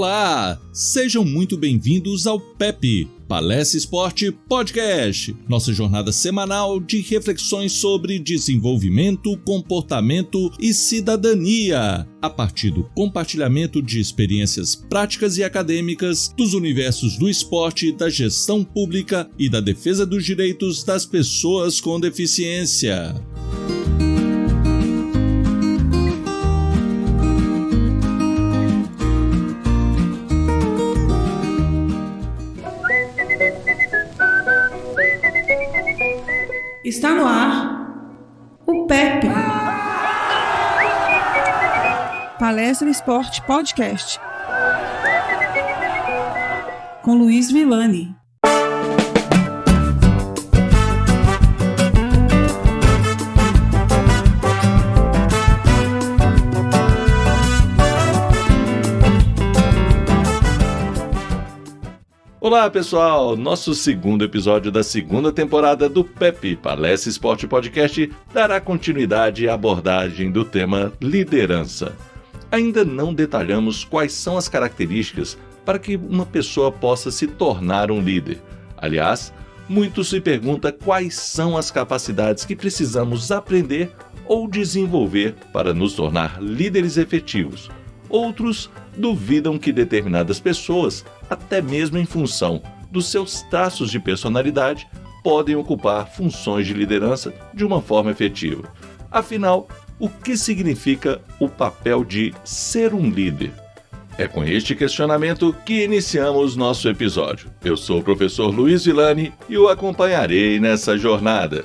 Olá! Sejam muito bem-vindos ao PEP, Palestra Esporte Podcast, nossa jornada semanal de reflexões sobre desenvolvimento, comportamento e cidadania, a partir do compartilhamento de experiências práticas e acadêmicas dos universos do esporte, da gestão pública e da defesa dos direitos das pessoas com deficiência. Está no ar o PEP, Palestra Esporte Podcast, com Luiz Villani. Olá pessoal, nosso segundo episódio da segunda temporada do PEP, Palestra Esporte Podcast, dará continuidade à abordagem do tema liderança. Ainda não detalhamos quais são as características para que uma pessoa possa se tornar um líder. Aliás, muito se pergunta quais são as capacidades que precisamos aprender ou desenvolver para nos tornar líderes efetivos. Outros duvidam que determinadas pessoas, até mesmo em função dos seus traços de personalidade, podem ocupar funções de liderança de uma forma efetiva. Afinal, o que significa o papel de ser um líder? É com este questionamento que iniciamos nosso episódio. Eu sou o professor Luiz Villani e o acompanharei nessa jornada.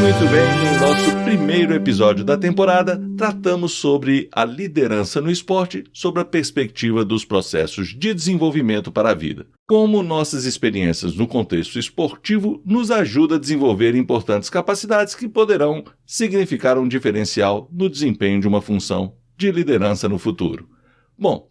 Muito bem, em nosso primeiro episódio da temporada, tratamos sobre a liderança no esporte sob a perspectiva dos processos de desenvolvimento para a vida. Como nossas experiências no contexto esportivo nos ajudam a desenvolver importantes capacidades que poderão significar um diferencial no desempenho de uma função de liderança no futuro. Bom,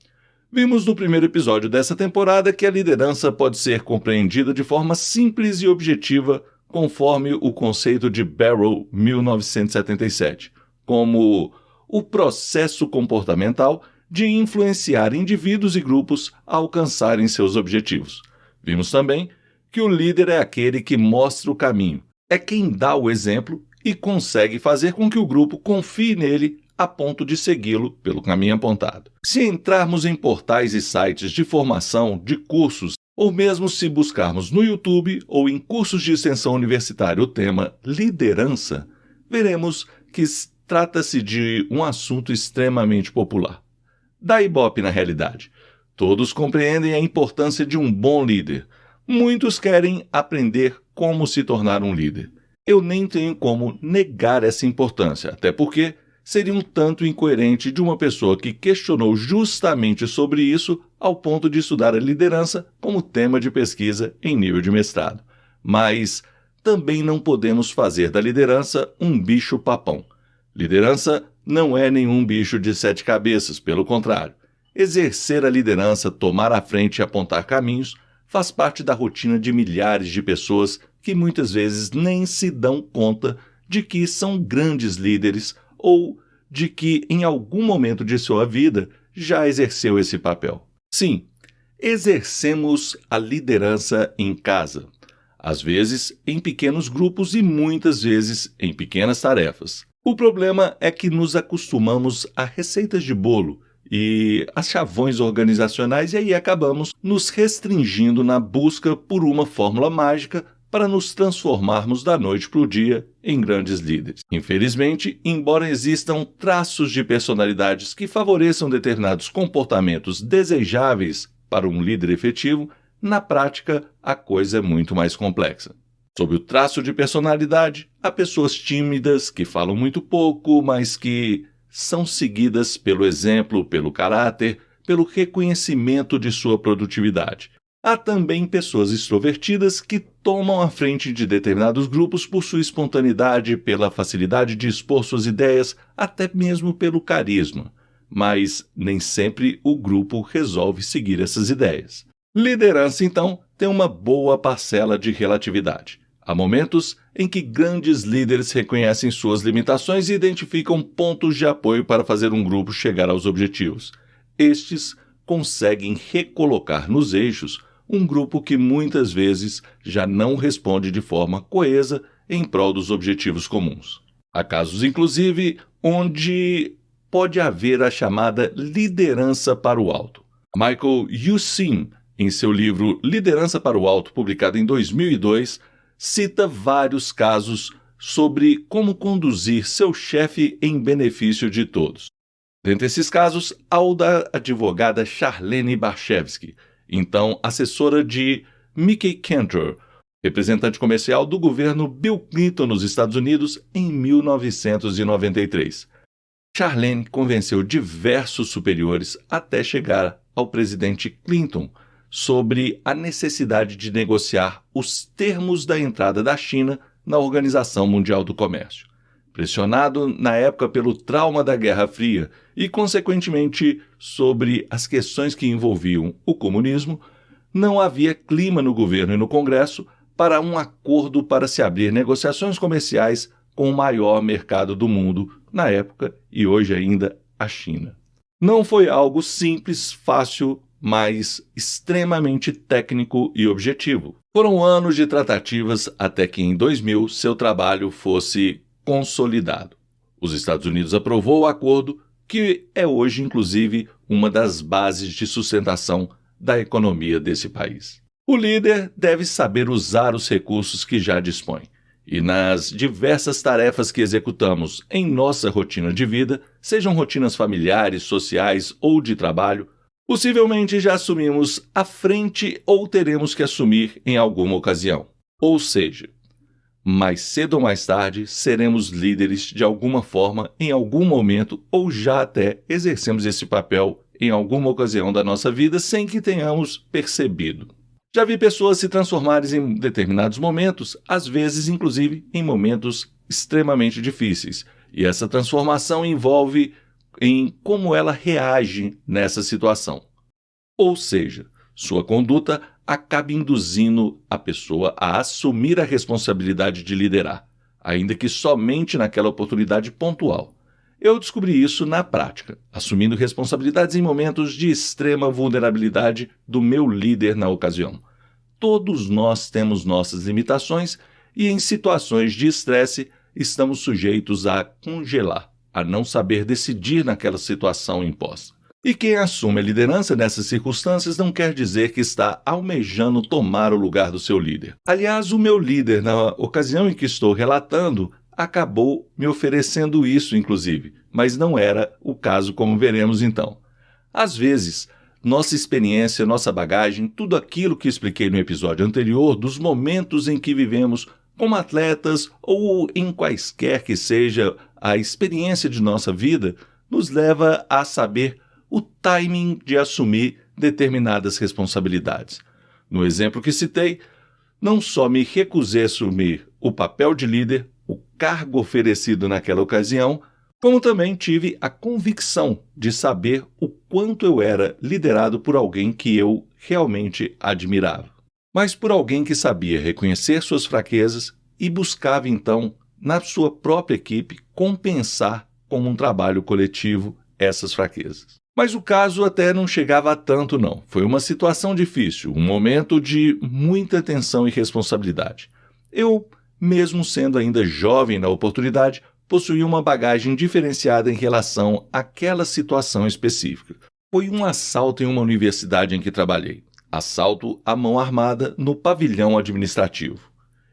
vimos no primeiro episódio dessa temporada que a liderança pode ser compreendida de forma simples e objetiva conforme o conceito de Barrow, 1977, como o processo comportamental de influenciar indivíduos e grupos a alcançarem seus objetivos. Vimos também que o líder é aquele que mostra o caminho, é quem dá o exemplo e consegue fazer com que o grupo confie nele a ponto de segui-lo pelo caminho apontado. Se entrarmos em portais e sites de formação, de cursos, ou mesmo se buscarmos no YouTube ou em cursos de extensão universitária o tema liderança, veremos que trata-se de um assunto extremamente popular. Dá ibope na realidade. Todos compreendem a importância de um bom líder. Muitos querem aprender como se tornar um líder. Eu nem tenho como negar essa importância, até porque seria um tanto incoerente de uma pessoa que questionou justamente sobre isso ao ponto de estudar a liderança como tema de pesquisa em nível de mestrado. Mas também não podemos fazer da liderança um bicho-papão. Liderança não é nenhum bicho de 7 cabeças, pelo contrário. Exercer a liderança, tomar a frente e apontar caminhos faz parte da rotina de milhares de pessoas que muitas vezes nem se dão conta de que são grandes líderes ou de que, em algum momento de sua vida, já exerceu esse papel. Sim, exercemos a liderança em casa, às vezes em pequenos grupos e muitas vezes em pequenas tarefas. O problema é que nos acostumamos a receitas de bolo e a chavões organizacionais e aí acabamos nos restringindo na busca por uma fórmula mágica para nos transformarmos da noite para o dia em grandes líderes. Infelizmente, embora existam traços de personalidades que favoreçam determinados comportamentos desejáveis para um líder efetivo, na prática a coisa é muito mais complexa. Sob o traço de personalidade, há pessoas tímidas que falam muito pouco, mas que são seguidas pelo exemplo, pelo caráter, pelo reconhecimento de sua produtividade. Há também pessoas extrovertidas que tomam a frente de determinados grupos por sua espontaneidade, pela facilidade de expor suas ideias, até mesmo pelo carisma. mas nem sempre o grupo resolve seguir essas ideias. Liderança, então, tem uma boa parcela de relatividade. Há momentos em que grandes líderes reconhecem suas limitações e identificam pontos de apoio para fazer um grupo chegar aos objetivos. Estes conseguem recolocar nos eixos um grupo que muitas vezes já não responde de forma coesa em prol dos objetivos comuns. Há casos, inclusive, onde pode haver a chamada liderança para o alto. Michael Useem, em seu livro Liderança para o Alto, publicado em 2002, cita vários casos sobre como conduzir seu chefe em benefício de todos. Dentre esses casos, há o da advogada Charlene Barshevsky, então assessora de Mickey Cantor, representante comercial do governo Bill Clinton nos Estados Unidos em 1993. Charlene convenceu diversos superiores até chegar ao presidente Clinton sobre a necessidade de negociar os termos da entrada da China na Organização Mundial do Comércio. Pressionado na época pelo trauma da Guerra Fria e, consequentemente, sobre as questões que envolviam o comunismo, não havia clima no governo e no Congresso para um acordo para se abrir negociações comerciais com o maior mercado do mundo na época e hoje ainda a China. Não foi algo simples, fácil, mas extremamente técnico e objetivo. Foram anos de tratativas até que em 2000 seu trabalho fosse consolidado. Os Estados Unidos aprovou o acordo, que é hoje, inclusive, uma das bases de sustentação da economia desse país. O líder deve saber usar os recursos que já dispõe. E nas diversas tarefas que executamos em nossa rotina de vida, sejam rotinas familiares, sociais ou de trabalho, possivelmente já assumimos à frente ou teremos que assumir em alguma ocasião. Ou seja, mais cedo ou mais tarde seremos líderes de alguma forma em algum momento ou já até exercemos esse papel em alguma ocasião da nossa vida sem que tenhamos percebido. Já vi pessoas se transformarem em determinados momentos, às vezes inclusive em momentos extremamente difíceis, e essa transformação envolve em como ela reage nessa situação. Ou seja, sua conduta acaba induzindo a pessoa a assumir a responsabilidade de liderar, ainda que somente naquela oportunidade pontual. Eu descobri isso na prática, assumindo responsabilidades em momentos de extrema vulnerabilidade do meu líder na ocasião. Todos nós temos nossas limitações e em situações de estresse estamos sujeitos a congelar, a não saber decidir naquela situação imposta. E quem assume a liderança nessas circunstâncias não quer dizer que está almejando tomar o lugar do seu líder. Aliás, o meu líder, na ocasião em que estou relatando, acabou me oferecendo isso, inclusive, mas não era o caso, como veremos então. Às vezes, nossa experiência, nossa bagagem, tudo aquilo que expliquei no episódio anterior, dos momentos em que vivemos como atletas ou em quaisquer que seja a experiência de nossa vida, nos leva a saber o timing de assumir determinadas responsabilidades. No exemplo que citei, não só me recusei a assumir o papel de líder, o cargo oferecido naquela ocasião, como também tive a convicção de saber o quanto eu era liderado por alguém que eu realmente admirava. Mas por alguém que sabia reconhecer suas fraquezas e buscava então, na sua própria equipe, compensar com um trabalho coletivo essas fraquezas. Mas o caso até não chegava a tanto não. Foi uma situação difícil, um momento de muita tensão e responsabilidade. Eu, mesmo sendo ainda jovem na oportunidade, possuía uma bagagem diferenciada em relação àquela situação específica. Foi um assalto em uma universidade em que trabalhei. Assalto à mão armada no pavilhão administrativo.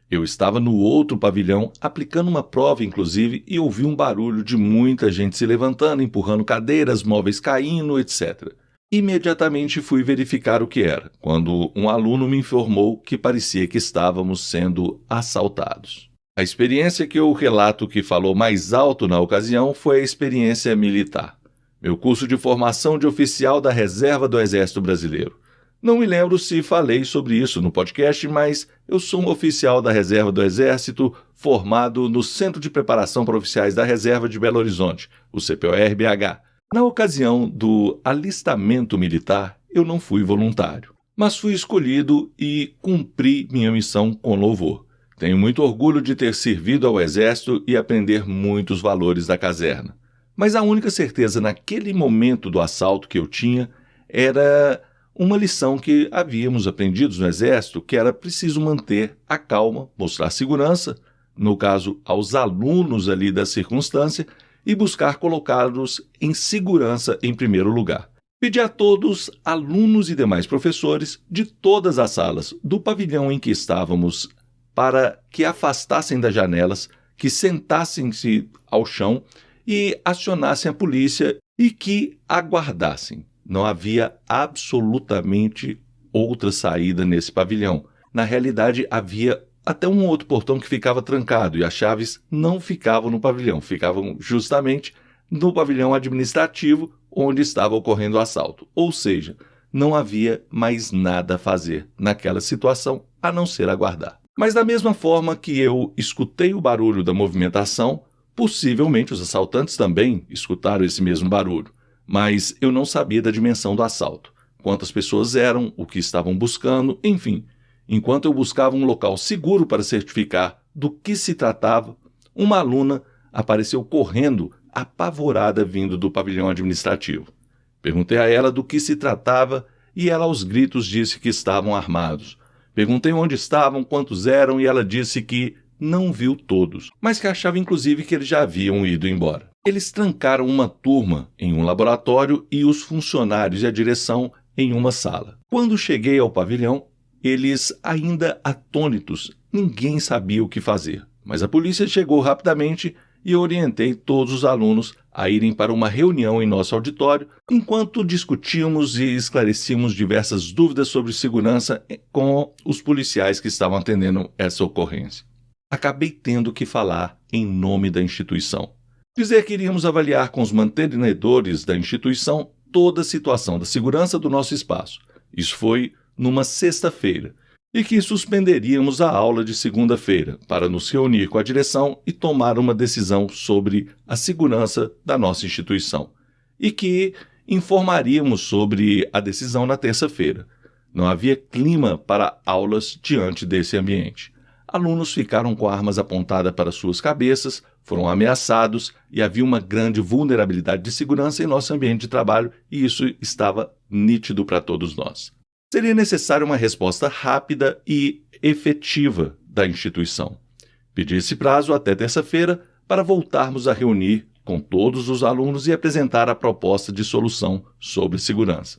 Eu estava no outro pavilhão, aplicando uma prova, inclusive, e ouvi um barulho de muita gente se levantando, empurrando cadeiras, móveis caindo, etc. Imediatamente fui verificar o que era, quando um aluno me informou que parecia que estávamos sendo assaltados. A experiência que eu relato que falou mais alto na ocasião foi a experiência militar. Meu curso de formação de oficial da Reserva do Exército Brasileiro. Não me lembro se falei sobre isso no podcast, mas eu sou um oficial da Reserva do Exército formado no Centro de Preparação para Oficiais da Reserva de Belo Horizonte, o CPOR-BH, Na ocasião do alistamento militar, eu não fui voluntário, mas fui escolhido e cumpri minha missão com louvor. Tenho muito orgulho de ter servido ao Exército e aprender muitos valores da caserna. Mas a única certeza naquele momento do assalto que eu tinha era uma lição que havíamos aprendido no Exército, que era preciso manter a calma, mostrar segurança, no caso aos alunos ali da circunstância, e buscar colocá-los em segurança em primeiro lugar. Pedi a todos, alunos e demais professores de todas as salas do pavilhão em que estávamos, para que afastassem das janelas, que sentassem-se ao chão e acionassem a polícia e que aguardassem. Não havia absolutamente outra saída nesse pavilhão. Na realidade, havia até um outro portão que ficava trancado e as chaves não ficavam no pavilhão, ficavam justamente no pavilhão administrativo onde estava ocorrendo o assalto. Ou seja, não havia mais nada a fazer naquela situação a não ser aguardar. Mas da mesma forma que eu escutei o barulho da movimentação, possivelmente os assaltantes também escutaram esse mesmo barulho, mas eu não sabia da dimensão do assalto, quantas pessoas eram, o que estavam buscando, enfim. Enquanto eu buscava um local seguro para certificar do que se tratava, uma aluna apareceu correndo, apavorada, vindo do pavilhão administrativo. Perguntei a ela do que se tratava e ela aos gritos disse que estavam armados. Perguntei onde estavam, quantos eram e ela disse que não viu todos, mas que achava inclusive que eles já haviam ido embora. Eles trancaram uma turma em um laboratório e os funcionários e a direção em uma sala. Quando cheguei ao pavilhão, eles ainda atônitos, ninguém sabia o que fazer, mas a polícia chegou rapidamente e eu orientei todos os alunos a irem para uma reunião em nosso auditório, enquanto discutíamos e esclarecíamos diversas dúvidas sobre segurança com os policiais que estavam atendendo essa ocorrência. Acabei tendo que falar em nome da instituição. Dizer que iríamos avaliar com os mantenedores da instituição toda a situação da segurança do nosso espaço. Isso foi numa sexta-feira, e que suspenderíamos a aula de segunda-feira para nos reunir com a direção e tomar uma decisão sobre a segurança da nossa instituição, e que informaríamos sobre a decisão na terça-feira. Não havia clima para aulas diante desse ambiente. Alunos ficaram com armas apontadas para suas cabeças, foram ameaçados e havia uma grande vulnerabilidade de segurança em nosso ambiente de trabalho e isso estava nítido para todos nós. Seria necessária uma resposta rápida e efetiva da instituição. Pedi esse prazo até terça-feira para voltarmos a reunir com todos os alunos e apresentar a proposta de solução sobre segurança.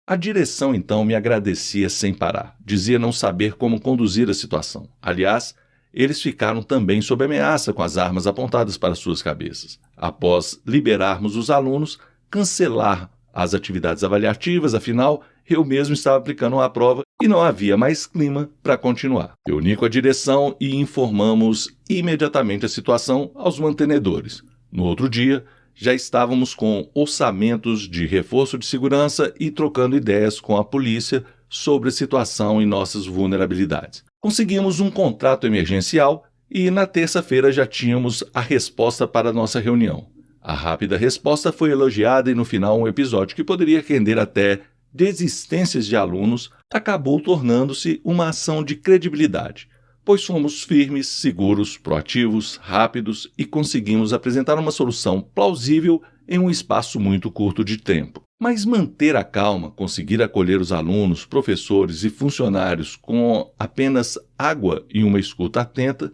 A direção, então, me agradecia sem parar. Dizia não saber como conduzir a situação. Aliás, eles ficaram também sob ameaça com as armas apontadas para suas cabeças. Após liberarmos os alunos, cancelar as atividades avaliativas, afinal, eu mesmo estava aplicando uma prova e não havia mais clima para continuar. Reuni com a direção e informamos imediatamente a situação aos mantenedores. No outro dia, já estávamos com orçamentos de reforço de segurança e trocando ideias com a polícia sobre a situação e nossas vulnerabilidades. Conseguimos um contrato emergencial e na terça-feira já tínhamos a resposta para a nossa reunião. A rápida resposta foi elogiada e no final um episódio que poderia render até desistências de alunos acabou tornando-se uma ação de credibilidade, pois fomos firmes, seguros, proativos, rápidos e conseguimos apresentar uma solução plausível em um espaço muito curto de tempo. Mas manter a calma, conseguir acolher os alunos, professores e funcionários com apenas água e uma escuta atenta,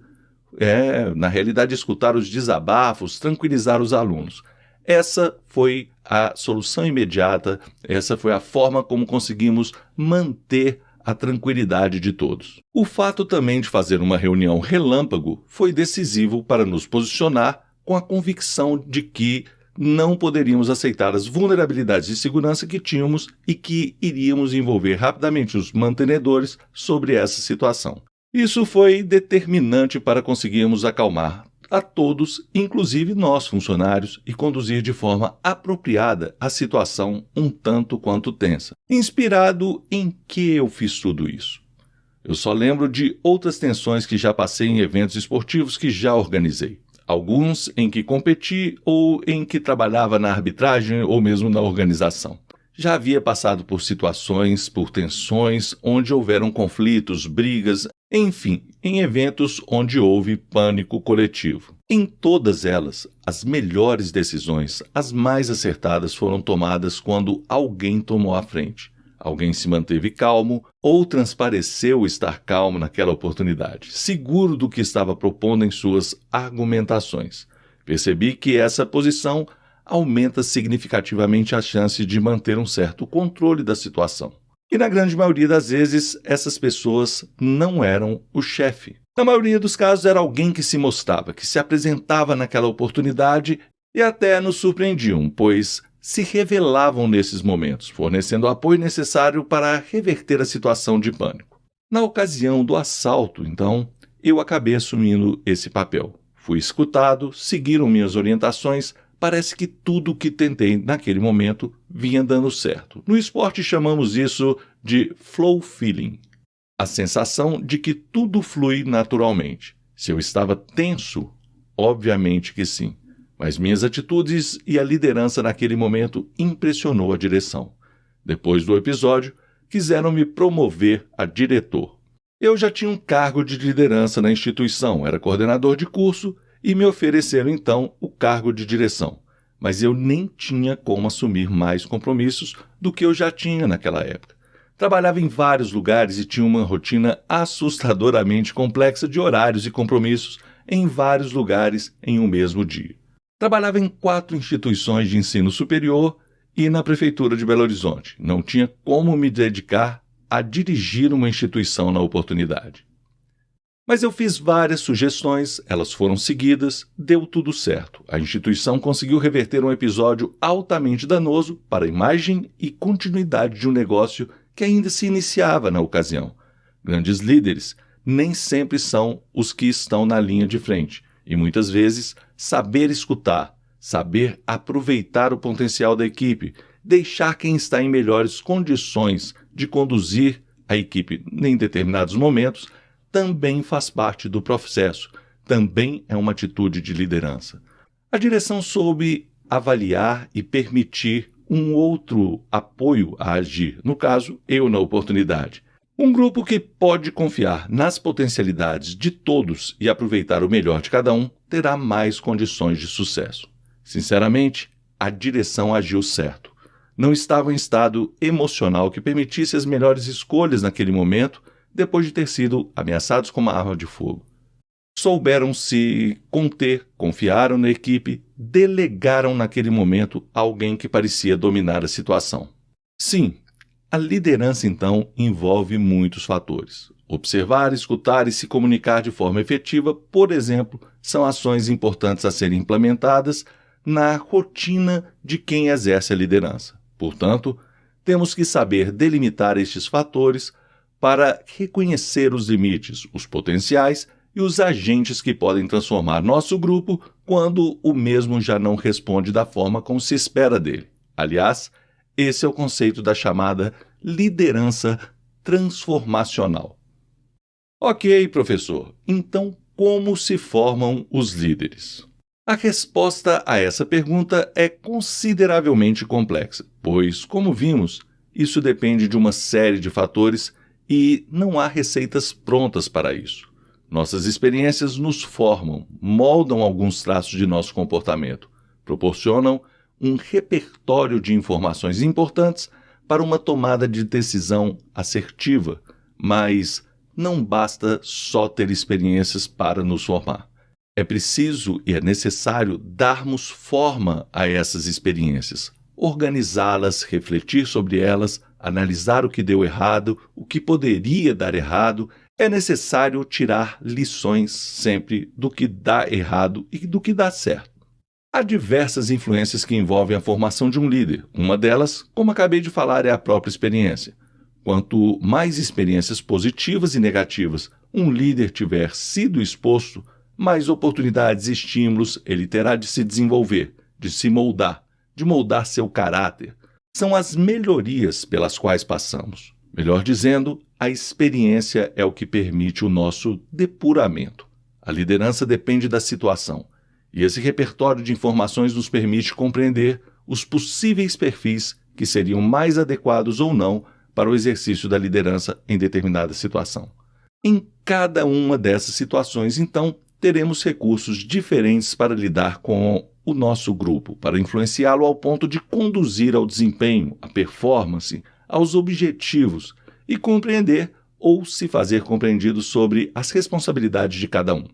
na realidade, escutar os desabafos, tranquilizar os alunos. Essa foi a solução imediata, essa foi a forma como conseguimos manter a tranquilidade de todos. O fato também de fazer uma reunião relâmpago foi decisivo para nos posicionar com a convicção de que não poderíamos aceitar as vulnerabilidades de segurança que tínhamos e que iríamos envolver rapidamente os mantenedores sobre essa situação. Isso foi determinante para conseguirmos acalmar a todos, inclusive nós funcionários, e conduzir de forma apropriada a situação um tanto quanto tensa. Inspirado em que eu fiz tudo isso? Eu só lembro de outras tensões que já passei em eventos esportivos que já organizei. alguns em que competi ou em que trabalhava na arbitragem ou mesmo na organização. Já havia passado por situações, por tensões, onde houveram conflitos, brigas, enfim, em eventos onde houve pânico coletivo. Em todas elas, as melhores decisões, as mais acertadas, foram tomadas quando alguém tomou a frente. Alguém se manteve calmo ou transpareceu estar calmo naquela oportunidade, seguro do que estava propondo em suas argumentações. Percebi que essa posição aumenta significativamente a chance de manter um certo controle da situação. E na grande maioria das vezes, essas pessoas não eram o chefe. Na maioria dos casos, era alguém que se mostrava, que se apresentava naquela oportunidade e até nos surpreendiam, pois se revelavam nesses momentos, fornecendo o apoio necessário para reverter a situação de pânico. Na ocasião do assalto, então, eu acabei assumindo esse papel. Fui escutado, seguiram minhas orientações. Parece que tudo o que tentei naquele momento vinha dando certo. No esporte chamamos isso de flow feeling. A sensação de que tudo flui naturalmente. Se eu estava tenso, obviamente que sim. Mas minhas atitudes e a liderança naquele momento impressionou a direção. Depois do episódio, quiseram me promover a diretor. Eu já tinha um cargo de liderança na instituição, era coordenador de curso e me ofereceram então o cargo de direção. Mas eu nem tinha como assumir mais compromissos do que eu já tinha naquela época. Trabalhava em vários lugares e tinha uma rotina assustadoramente complexa de horários e compromissos em vários lugares em um mesmo dia. Trabalhava em 4 instituições de ensino superior e na Prefeitura de Belo Horizonte. Não tinha como me dedicar a dirigir uma instituição na oportunidade. Mas eu fiz várias sugestões, elas foram seguidas, deu tudo certo. A instituição conseguiu reverter um episódio altamente danoso para a imagem e continuidade de um negócio que ainda se iniciava na ocasião. Grandes líderes nem sempre são os que estão na linha de frente. E muitas vezes, saber escutar, saber aproveitar o potencial da equipe, deixar quem está em melhores condições de conduzir a equipe em determinados momentos, também faz parte do processo, também é uma atitude de liderança. A direção soube avaliar e permitir um outro apoio a agir, no caso, eu na oportunidade. Um grupo que pode confiar nas potencialidades de todos e aproveitar o melhor de cada um terá mais condições de sucesso. Sinceramente, a direção agiu certo. Não estava em estado emocional que permitisse as melhores escolhas naquele momento, depois de ter sido ameaçados com uma arma de fogo. Souberam se conter, confiaram na equipe, delegaram naquele momento alguém que parecia dominar a situação. Sim, a liderança, então, envolve muitos fatores. Observar, escutar e se comunicar de forma efetiva, por exemplo, são ações importantes a serem implementadas na rotina de quem exerce a liderança. Portanto, temos que saber delimitar estes fatores para reconhecer os limites, os potenciais e os agentes que podem transformar nosso grupo quando o mesmo já não responde da forma como se espera dele. Aliás, esse é o conceito da chamada liderança transformacional. Ok, professor, então como se formam os líderes? A resposta a essa pergunta é consideravelmente complexa, pois, como vimos, isso depende de uma série de fatores e não há receitas prontas para isso. Nossas experiências nos formam, moldam alguns traços de nosso comportamento, proporcionam um repertório de informações importantes para uma tomada de decisão assertiva, mas não basta só ter experiências para nos formar. É preciso e é necessário darmos forma a essas experiências, organizá-las, refletir sobre elas, analisar o que deu errado, o que poderia dar errado. É necessário tirar lições sempre do que dá errado e do que dá certo. Há diversas influências que envolvem a formação de um líder. Uma delas, como acabei de falar, é a própria experiência. Quanto mais experiências positivas e negativas um líder tiver sido exposto, mais oportunidades e estímulos ele terá de se desenvolver, de se moldar, de moldar seu caráter. São as melhorias pelas quais passamos. Melhor dizendo, a experiência é o que permite o nosso depuramento. A liderança depende da situação. E esse repertório de informações nos permite compreender os possíveis perfis que seriam mais adequados ou não para o exercício da liderança em determinada situação. Em cada uma dessas situações, então, teremos recursos diferentes para lidar com o nosso grupo, para influenciá-lo ao ponto de conduzir ao desempenho, à performance, aos objetivos e compreender ou se fazer compreendido sobre as responsabilidades de cada um.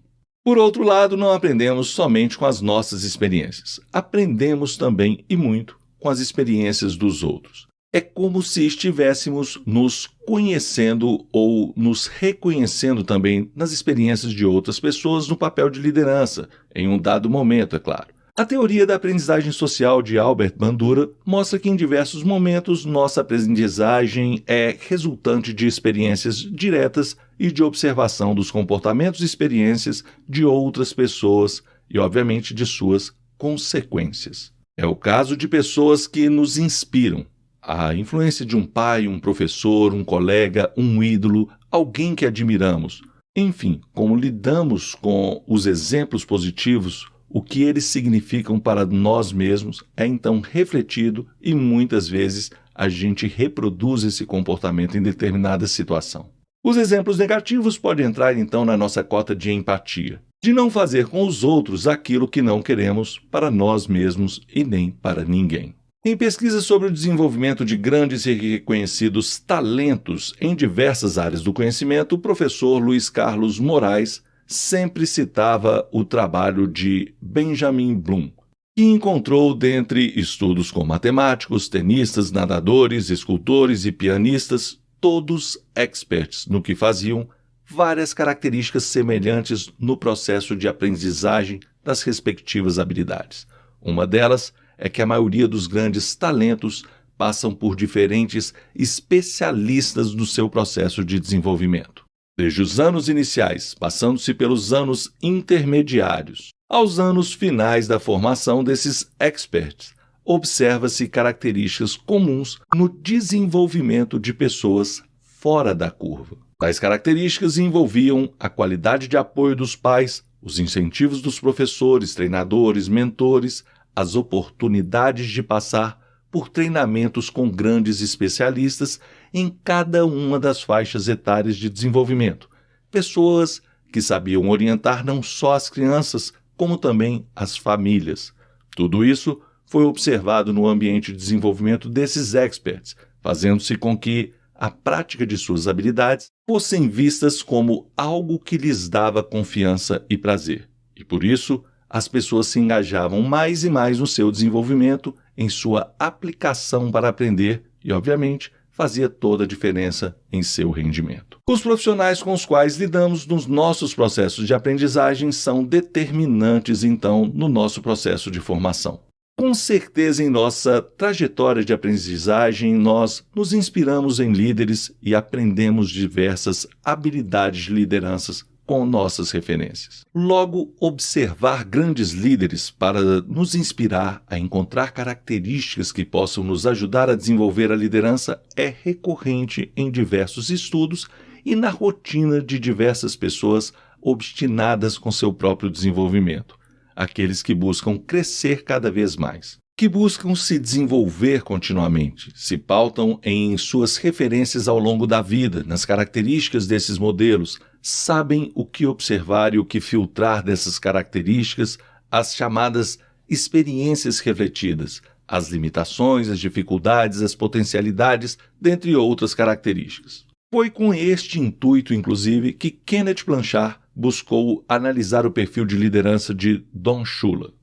Por outro lado, não aprendemos somente com as nossas experiências. Aprendemos também, e muito, com as experiências dos outros. É como se estivéssemos nos conhecendo ou nos reconhecendo também nas experiências de outras pessoas no papel de liderança, em um dado momento, é claro. A teoria da aprendizagem social de Albert Bandura mostra que em diversos momentos nossa aprendizagem é resultante de experiências diretas e de observação dos comportamentos e experiências de outras pessoas e, obviamente, de suas consequências. É o caso de pessoas que nos inspiram. A influência de um pai, um professor, um colega, um ídolo, alguém que admiramos. Enfim, como lidamos com os exemplos positivos, o que eles significam para nós mesmos é então refletido e muitas vezes a gente reproduz esse comportamento em determinada situação. Os exemplos negativos podem entrar então na nossa cota de empatia, de não fazer com os outros aquilo que não queremos para nós mesmos e nem para ninguém. Em pesquisas sobre o desenvolvimento de grandes e reconhecidos talentos em diversas áreas do conhecimento, o professor Luiz Carlos Moraes sempre citava o trabalho de Benjamin Bloom, que encontrou dentre estudos com matemáticos, tenistas, nadadores, escultores e pianistas, todos experts no que faziam, várias características semelhantes no processo de aprendizagem das respectivas habilidades. Uma delas é que a maioria dos grandes talentos passam por diferentes especialistas no seu processo de desenvolvimento. Desde os anos iniciais, passando-se pelos anos intermediários, aos anos finais da formação desses experts, observa-se características comuns no desenvolvimento de pessoas fora da curva. Tais características envolviam a qualidade de apoio dos pais, os incentivos dos professores, treinadores, mentores, as oportunidades de passar por treinamentos com grandes especialistas em cada uma das faixas etárias de desenvolvimento. Pessoas que sabiam orientar não só as crianças, como também as famílias. Tudo isso foi observado no ambiente de desenvolvimento desses experts, fazendo-se com que a prática de suas habilidades fossem vistas como algo que lhes dava confiança e prazer. E por isso, as pessoas se engajavam mais e mais no seu desenvolvimento, em sua aplicação para aprender e, obviamente, fazia toda a diferença em seu rendimento. Os profissionais com os quais lidamos nos nossos processos de aprendizagem são determinantes, então, no nosso processo de formação. Com certeza, em nossa trajetória de aprendizagem, nós nos inspiramos em líderes e aprendemos diversas habilidades de liderança com nossas referências. Logo, observar grandes líderes para nos inspirar a encontrar características que possam nos ajudar a desenvolver a liderança é recorrente em diversos estudos e na rotina de diversas pessoas obstinadas com seu próprio desenvolvimento. Aqueles que buscam crescer cada vez mais, que buscam se desenvolver continuamente, se pautam em suas referências ao longo da vida, nas características desses modelos, sabem o que observar e o que filtrar dessas características, as chamadas experiências refletidas, as limitações, as dificuldades, as potencialidades, dentre outras características. Foi com este intuito, inclusive, que Kenneth Blanchard buscou analisar o perfil de liderança de Don Shula.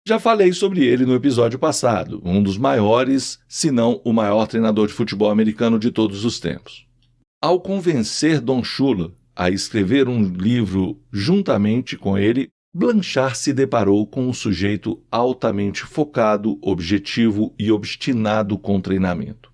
Já falei sobre ele no episódio passado, um dos maiores, se não o maior treinador de futebol americano de todos os tempos. Ao convencer Don Shula a escrever um livro juntamente com ele, Blanchard se deparou com um sujeito altamente focado, objetivo e obstinado com treinamento.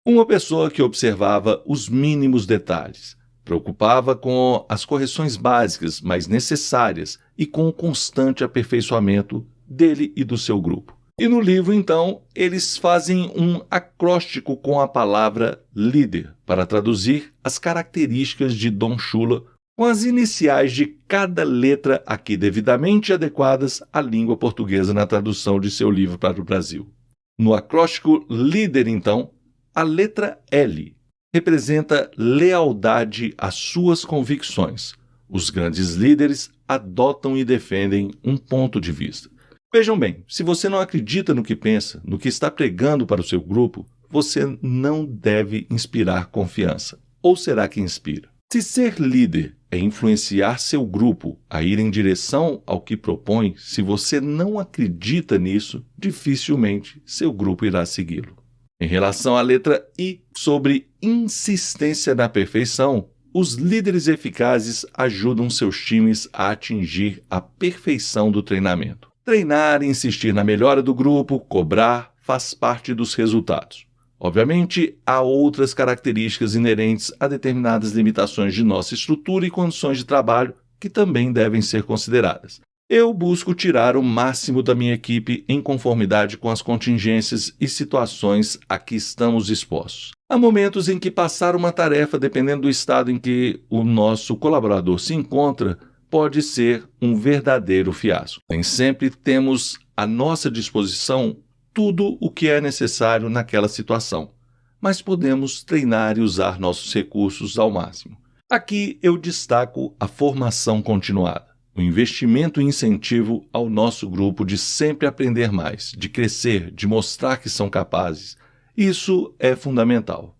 Uma pessoa que observava os mínimos detalhes, preocupava com as correções básicas, mas necessárias, e com o constante aperfeiçoamento dele e do seu grupo. E no livro, então, eles fazem um acróstico com a palavra líder, para traduzir as características de Don Shula com as iniciais de cada letra aqui devidamente adequadas à língua portuguesa na tradução de seu livro para o Brasil. No acróstico líder, então, a letra L representa lealdade às suas convicções. Os grandes líderes adotam e defendem um ponto de vista. Vejam bem, se você não acredita no que pensa, no que está pregando para o seu grupo, você não deve inspirar confiança. Ou será que inspira? Se ser líder é influenciar seu grupo a ir em direção ao que propõe, se você não acredita nisso, dificilmente seu grupo irá segui-lo. Em relação à letra I, sobre insistência na perfeição, os líderes eficazes ajudam seus times a atingir a perfeição do treinamento. Treinar e insistir na melhora do grupo, cobrar, faz parte dos resultados. Obviamente, há outras características inerentes a determinadas limitações de nossa estrutura e condições de trabalho que também devem ser consideradas. Eu busco tirar o máximo da minha equipe em conformidade com as contingências e situações a que estamos expostos. Há momentos em que passar uma tarefa, dependendo do estado em que o nosso colaborador se encontra, pode ser um verdadeiro fiasco. Nem sempre temos à nossa disposição tudo o que é necessário naquela situação, mas podemos treinar e usar nossos recursos ao máximo. Aqui eu destaco a formação continuada, o investimento e incentivo ao nosso grupo de sempre aprender mais, de crescer, de mostrar que são capazes. Isso é fundamental.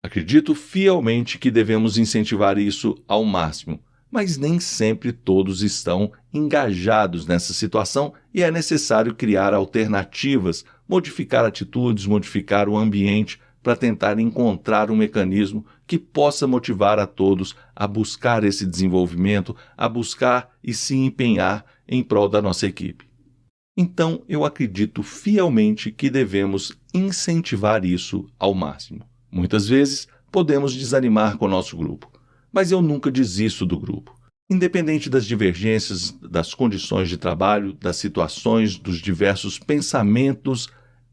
Acredito fielmente que devemos incentivar isso ao máximo, mas nem sempre todos estão engajados nessa situação e é necessário criar alternativas, modificar atitudes, modificar o ambiente para tentar encontrar um mecanismo que possa motivar a todos a buscar esse desenvolvimento, a buscar e se empenhar em prol da nossa equipe. Então, eu acredito fielmente que devemos incentivar isso ao máximo. Muitas vezes, podemos desanimar com o nosso grupo, mas eu nunca desisto do grupo. Independente das divergências, das condições de trabalho, das situações, dos diversos pensamentos,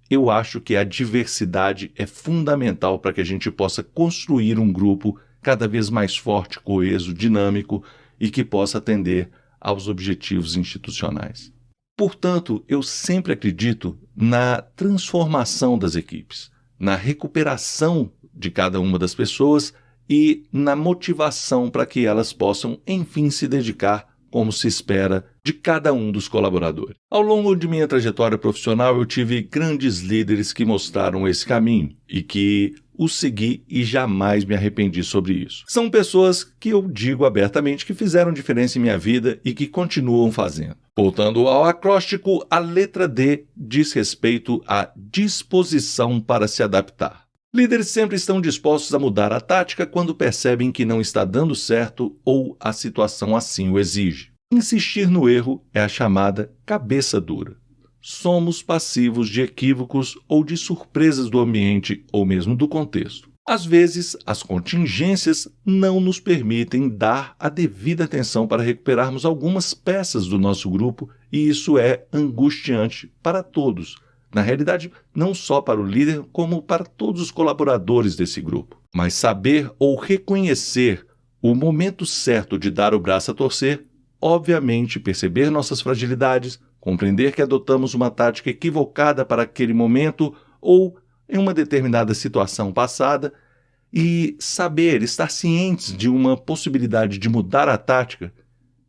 eu acho que a diversidade é fundamental para que a gente possa construir um grupo cada vez mais forte, coeso, dinâmico e que possa atender aos objetivos institucionais. Portanto, eu sempre acredito na transformação das equipes, na recuperação de cada uma das pessoas e na motivação para que elas possam, enfim, se dedicar como se espera de cada um dos colaboradores. Ao longo de minha trajetória profissional, eu tive grandes líderes que mostraram esse caminho e que o segui e jamais me arrependi sobre isso. São pessoas que eu digo abertamente que fizeram diferença em minha vida e que continuam fazendo. Voltando ao acróstico, a letra D diz respeito à disposição para se adaptar. Líderes sempre estão dispostos a mudar a tática quando percebem que não está dando certo ou a situação assim o exige. Insistir no erro é a chamada cabeça dura. Somos passivos de equívocos ou de surpresas do ambiente ou mesmo do contexto. Às vezes, as contingências não nos permitem dar a devida atenção para recuperarmos algumas peças do nosso grupo e isso é angustiante para todos. Na realidade, não só para o líder, como para todos os colaboradores desse grupo. Mas saber ou reconhecer o momento certo de dar o braço a torcer, obviamente perceber nossas fragilidades, compreender que adotamos uma tática equivocada para aquele momento ou em uma determinada situação passada e saber, estar cientes de uma possibilidade de mudar a tática,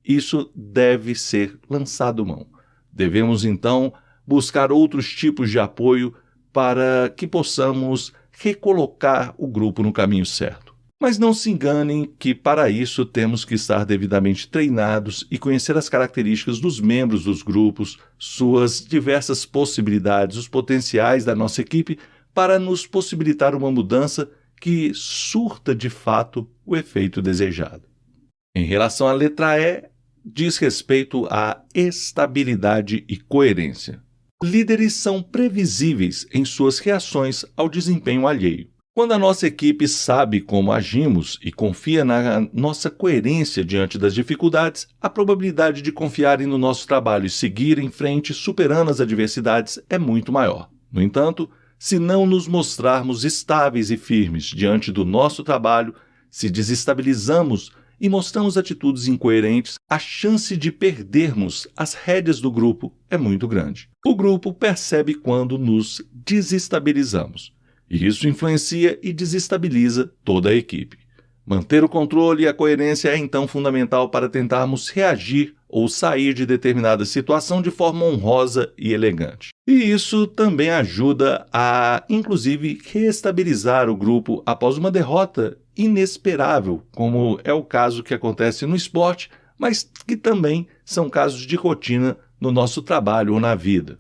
isso deve ser lançado mão. Devemos, então, buscar outros tipos de apoio para que possamos recolocar o grupo no caminho certo. Mas não se enganem que para isso temos que estar devidamente treinados e conhecer as características dos membros dos grupos, suas diversas possibilidades, os potenciais da nossa equipe para nos possibilitar uma mudança que surta de fato o efeito desejado. Em relação à letra E, diz respeito à estabilidade e coerência. Líderes são previsíveis em suas reações ao desempenho alheio. Quando a nossa equipe sabe como agimos e confia na nossa coerência diante das dificuldades, a probabilidade de confiarem no nosso trabalho e seguir em frente superando as adversidades é muito maior. No entanto, se não nos mostrarmos estáveis e firmes diante do nosso trabalho, se desestabilizamos e mostramos atitudes incoerentes, a chance de perdermos as rédeas do grupo é muito grande. O grupo percebe quando nos desestabilizamos, e isso influencia e desestabiliza toda a equipe. Manter o controle e a coerência é então fundamental para tentarmos reagir ou sair de determinada situação de forma honrosa e elegante. E isso também ajuda a, inclusive, reestabilizar o grupo após uma derrota inesperável, como é o caso que acontece no esporte, mas que também são casos de rotina no nosso trabalho ou na vida.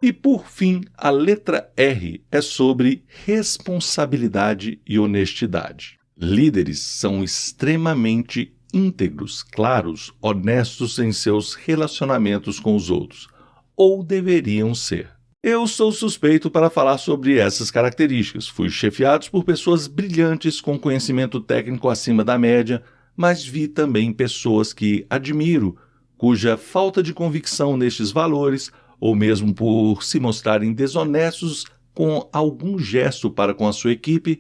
E, por fim, a letra R é sobre responsabilidade e honestidade. Líderes são extremamente íntegros, claros, honestos em seus relacionamentos com os outros, ou deveriam ser. Eu sou suspeito para falar sobre essas características. Fui chefiado por pessoas brilhantes com conhecimento técnico acima da média, mas vi também pessoas que admiro, cuja falta de convicção nestes valores, ou mesmo por se mostrarem desonestos com algum gesto para com a sua equipe,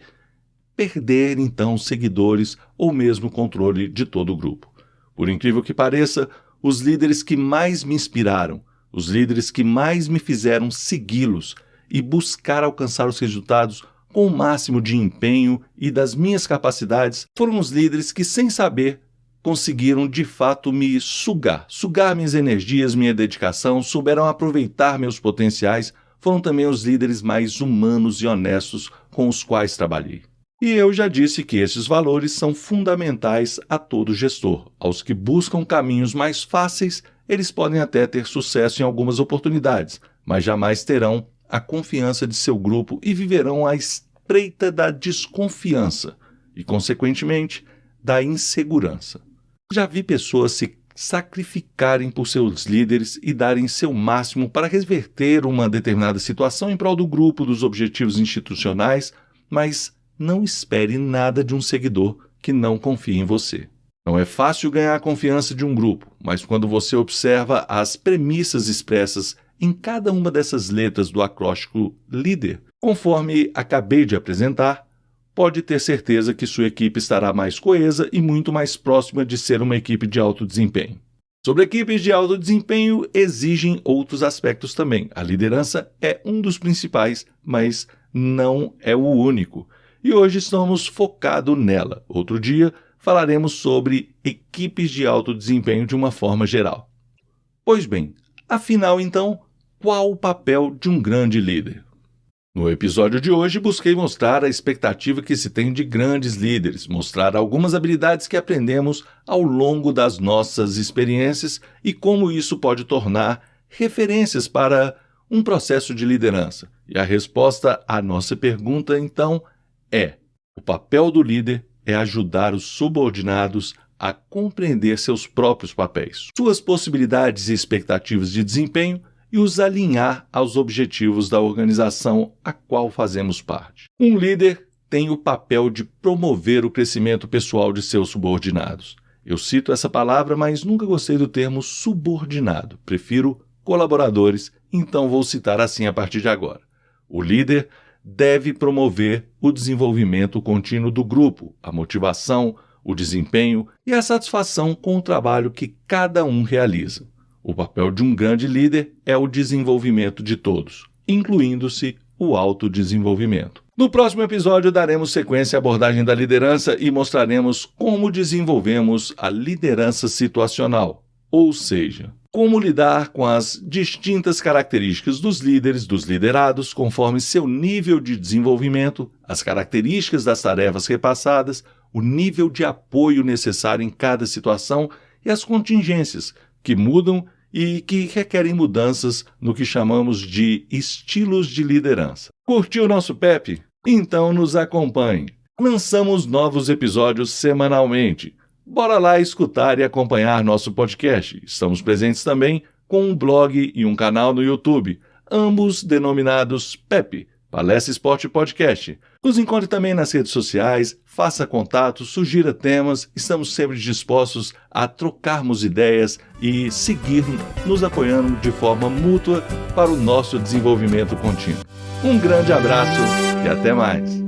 perder, então, seguidores ou mesmo controle de todo o grupo. Por incrível que pareça, os líderes que mais me inspiraram, os líderes que mais me fizeram segui-los e buscar alcançar os resultados com o máximo de empenho e das minhas capacidades, foram os líderes que, sem saber, conseguiram de fato me sugar minhas energias, minha dedicação, souberam aproveitar meus potenciais, foram também os líderes mais humanos e honestos com os quais trabalhei. E eu já disse que esses valores são fundamentais a todo gestor. Aos que buscam caminhos mais fáceis, eles podem até ter sucesso em algumas oportunidades, mas jamais terão a confiança de seu grupo e viverão à espreita da desconfiança e, consequentemente, da insegurança. Já vi pessoas se sacrificarem por seus líderes e darem seu máximo para reverter uma determinada situação em prol do grupo, dos objetivos institucionais, mas não espere nada de um seguidor que não confie em você. Não é fácil ganhar a confiança de um grupo, mas quando você observa as premissas expressas em cada uma dessas letras do acróstico líder, conforme acabei de apresentar, pode ter certeza que sua equipe estará mais coesa e muito mais próxima de ser uma equipe de alto desempenho. Sobre equipes de alto desempenho, exigem outros aspectos também. A liderança é um dos principais, mas não é o único. E hoje estamos focados nela. Outro dia falaremos sobre equipes de alto desempenho de uma forma geral. Pois bem, afinal então, qual o papel de um grande líder? No episódio de hoje, busquei mostrar a expectativa que se tem de grandes líderes, mostrar algumas habilidades que aprendemos ao longo das nossas experiências e como isso pode tornar referências para um processo de liderança. E a resposta à nossa pergunta, então, o papel do líder é ajudar os subordinados a compreender seus próprios papéis, suas possibilidades e expectativas de desempenho e os alinhar aos objetivos da organização a qual fazemos parte. Um líder tem o papel de promover o crescimento pessoal de seus subordinados. Eu cito essa palavra, mas nunca gostei do termo subordinado. Prefiro colaboradores, então vou citar assim a partir de agora. O líder deve promover o desenvolvimento contínuo do grupo, a motivação, o desempenho e a satisfação com o trabalho que cada um realiza. O papel de um grande líder é o desenvolvimento de todos, incluindo-se o autodesenvolvimento. No próximo episódio daremos sequência à abordagem da liderança e mostraremos como desenvolvemos a liderança situacional, ou seja, como lidar com as distintas características dos líderes, dos liderados, conforme seu nível de desenvolvimento, as características das tarefas repassadas, o nível de apoio necessário em cada situação e as contingências que mudam e que requerem mudanças no que chamamos de estilos de liderança. Curtiu o nosso PEP? Então nos acompanhe. Lançamos novos episódios semanalmente. Bora lá escutar e acompanhar nosso podcast. Estamos presentes também com um blog e um canal no YouTube, ambos denominados PEP, Palestra Esporte Podcast. Nos encontre também nas redes sociais, faça contato, sugira temas, estamos sempre dispostos a trocarmos ideias e seguir nos apoiando de forma mútua para o nosso desenvolvimento contínuo. Um grande abraço e até mais!